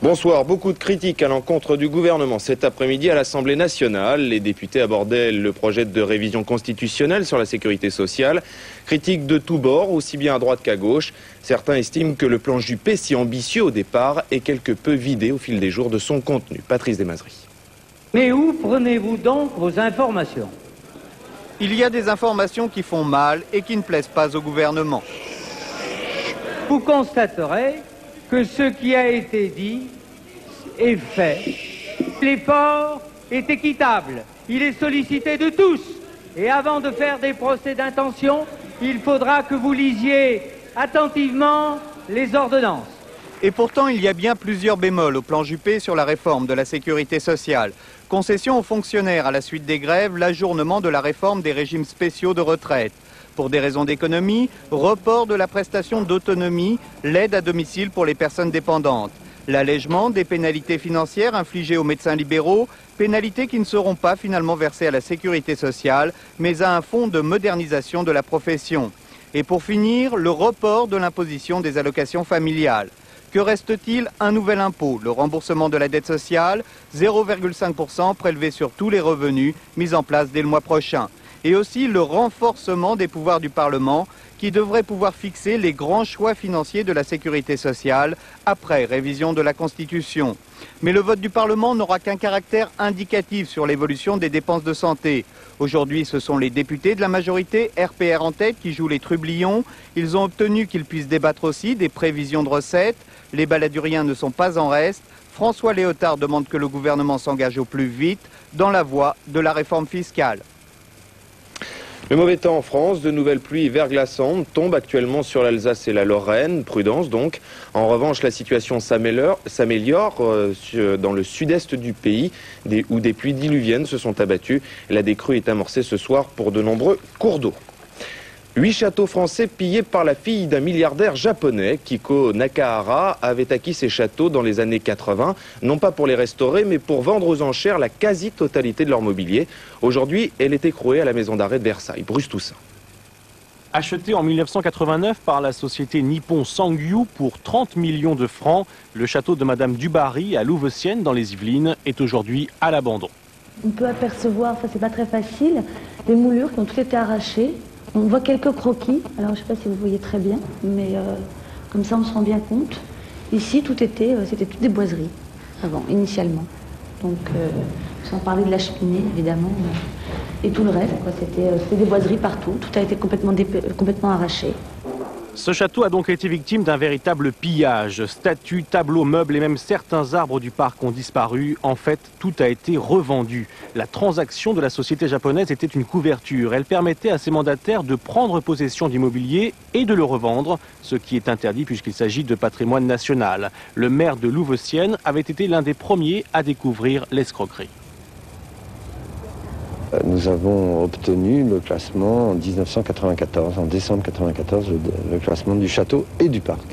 Bonsoir. Beaucoup de critiques à l'encontre du gouvernement cet après-midi à l'Assemblée nationale. Les députés abordaient le projet de révision constitutionnelle sur la sécurité sociale. Critiques de tous bords, aussi bien à droite qu'à gauche. Certains estiment que le plan Juppé, si ambitieux au départ, est quelque peu vidé au fil des jours de son contenu. Patrice Desmazeries. Mais où prenez-vous donc vos informations? Il y a des informations qui font mal et qui ne plaisent pas au gouvernement. Vous constaterez que ce qui a été dit est fait. L'effort est équitable, il est sollicité de tous. Et avant de faire des procès d'intention, il faudra que vous lisiez attentivement les ordonnances. Et pourtant, il y a bien plusieurs bémols au plan Juppé sur la réforme de la sécurité sociale. Concession aux fonctionnaires à la suite des grèves, l'ajournement de la réforme des régimes spéciaux de retraite. Pour des raisons d'économie, report de la prestation d'autonomie, l'aide à domicile pour les personnes dépendantes. L'allègement des pénalités financières infligées aux médecins libéraux, pénalités qui ne seront pas finalement versées à la sécurité sociale, mais à un fonds de modernisation de la profession. Et pour finir, le report de l'imposition des allocations familiales. Que reste-t-il? Un nouvel impôt, le remboursement de la dette sociale, 0,5% prélevé sur tous les revenus, mis en place dès le mois prochain. Et aussi le renforcement des pouvoirs du Parlement qui devrait pouvoir fixer les grands choix financiers de la sécurité sociale après révision de la Constitution. Mais le vote du Parlement n'aura qu'un caractère indicatif sur l'évolution des dépenses de santé. Aujourd'hui, ce sont les députés de la majorité, RPR en tête, qui jouent les trublions. Ils ont obtenu qu'ils puissent débattre aussi des prévisions de recettes. Les baladuriens ne sont pas en reste. François Léotard demande que le gouvernement s'engage au plus vite dans la voie de la réforme fiscale. Le mauvais temps en France, de nouvelles pluies verglaçantes tombent actuellement sur l'Alsace et la Lorraine. Prudence donc. En revanche, la situation s'améliore dans le sud-est du pays, où des pluies diluviennes se sont abattues. La décrue est amorcée ce soir pour de nombreux cours d'eau. 8 châteaux français pillés par la fille d'un milliardaire japonais. Kiko Nakahara avait acquis ces châteaux dans les années 80, non pas pour les restaurer, mais pour vendre aux enchères la quasi-totalité de leur mobilier. Aujourd'hui, elle est écrouée à la maison d'arrêt de Versailles. Bruce Toussaint. Acheté en 1989 par la société Nippon Sangyu pour 30 millions de francs, le château de Madame Dubarry à Louveciennes dans les Yvelines est aujourd'hui à l'abandon. On peut apercevoir, ça c'est pas très facile, les moulures qui ont toutes été arrachées. On voit quelques croquis, alors je ne sais pas si vous voyez très bien, mais comme ça on se rend bien compte. Ici, c'était toutes des boiseries, avant, initialement. Donc, sans parler de la cheminée, évidemment, et tout le reste, c'était des boiseries partout, tout a été complètement arraché. Ce château a donc été victime d'un véritable pillage. Statues, tableaux, meubles et même certains arbres du parc ont disparu. En fait, tout a été revendu. La transaction de la société japonaise était une couverture. Elle permettait à ses mandataires de prendre possession d'immobilier et de le revendre, ce qui est interdit puisqu'il s'agit de patrimoine national. Le maire de Louveciennes avait été l'un des premiers à découvrir l'escroquerie. Nous avons obtenu le classement en 1994, en décembre 1994, le classement du château et du parc.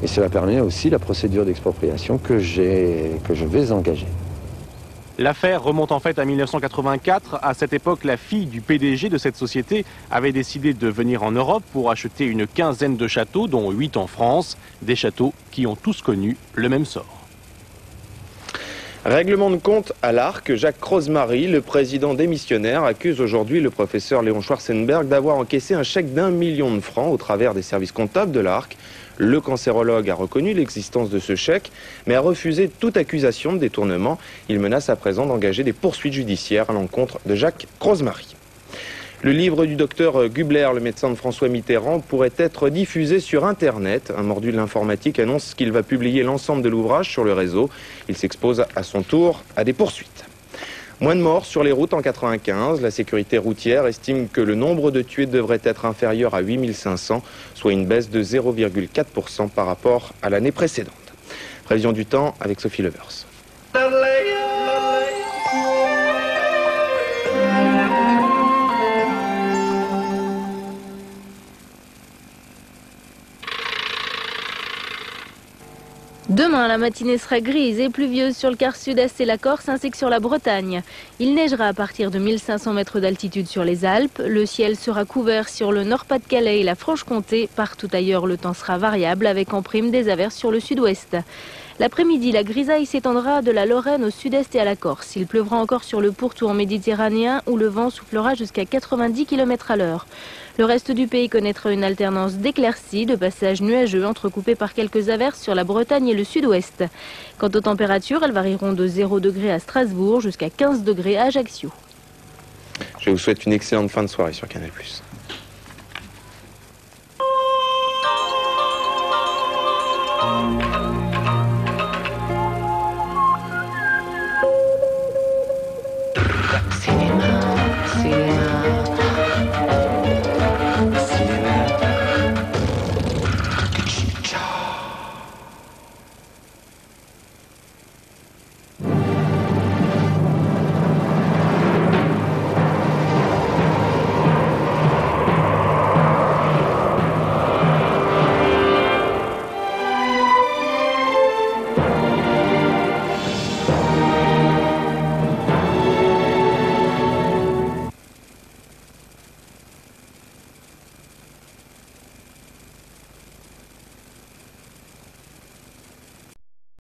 Et cela permet aussi la procédure d'expropriation que je vais engager. L'affaire remonte en fait à 1984. À cette époque, la fille du PDG de cette société avait décidé de venir en Europe pour acheter une quinzaine de châteaux, dont 8 en France. Des châteaux qui ont tous connu le même sort. Règlement de compte à l'Arc, Jacques Crozmarie, le président démissionnaire, accuse aujourd'hui le professeur Léon Schwarzenberg d'avoir encaissé un chèque d'1 million de francs au travers des services comptables de l'Arc. Le cancérologue a reconnu l'existence de ce chèque, mais a refusé toute accusation de détournement. Il menace à présent d'engager des poursuites judiciaires à l'encontre de Jacques Crozmarie. Le livre du docteur Gubler, le médecin de François Mitterrand, pourrait être diffusé sur Internet. Un mordu de l'informatique annonce qu'il va publier l'ensemble de l'ouvrage sur le réseau. Il s'expose à son tour à des poursuites. Moins de morts sur les routes en 1995. La sécurité routière estime que le nombre de tués devrait être inférieur à 8500, soit une baisse de 0,4% par rapport à l'année précédente. Prévision du temps avec Sophie Levers. Demain, la matinée sera grise et pluvieuse sur le quart sud-est et la Corse ainsi que sur la Bretagne. Il neigera à partir de 1500 mètres d'altitude sur les Alpes. Le ciel sera couvert sur le Nord-Pas-de-Calais et la Franche-Comté. Partout ailleurs, le temps sera variable avec en prime des averses sur le sud-ouest. L'après-midi, la grisaille s'étendra de la Lorraine au sud-est et à la Corse. Il pleuvra encore sur le pourtour méditerranéen où le vent soufflera jusqu'à 90 km à l'heure. Le reste du pays connaîtra une alternance d'éclaircies, de passages nuageux entrecoupés par quelques averses sur la Bretagne et le sud-ouest. Quant aux températures, elles varieront de 0 degré à Strasbourg jusqu'à 15 degrés à Ajaccio. Je vous souhaite une excellente fin de soirée sur Canal+.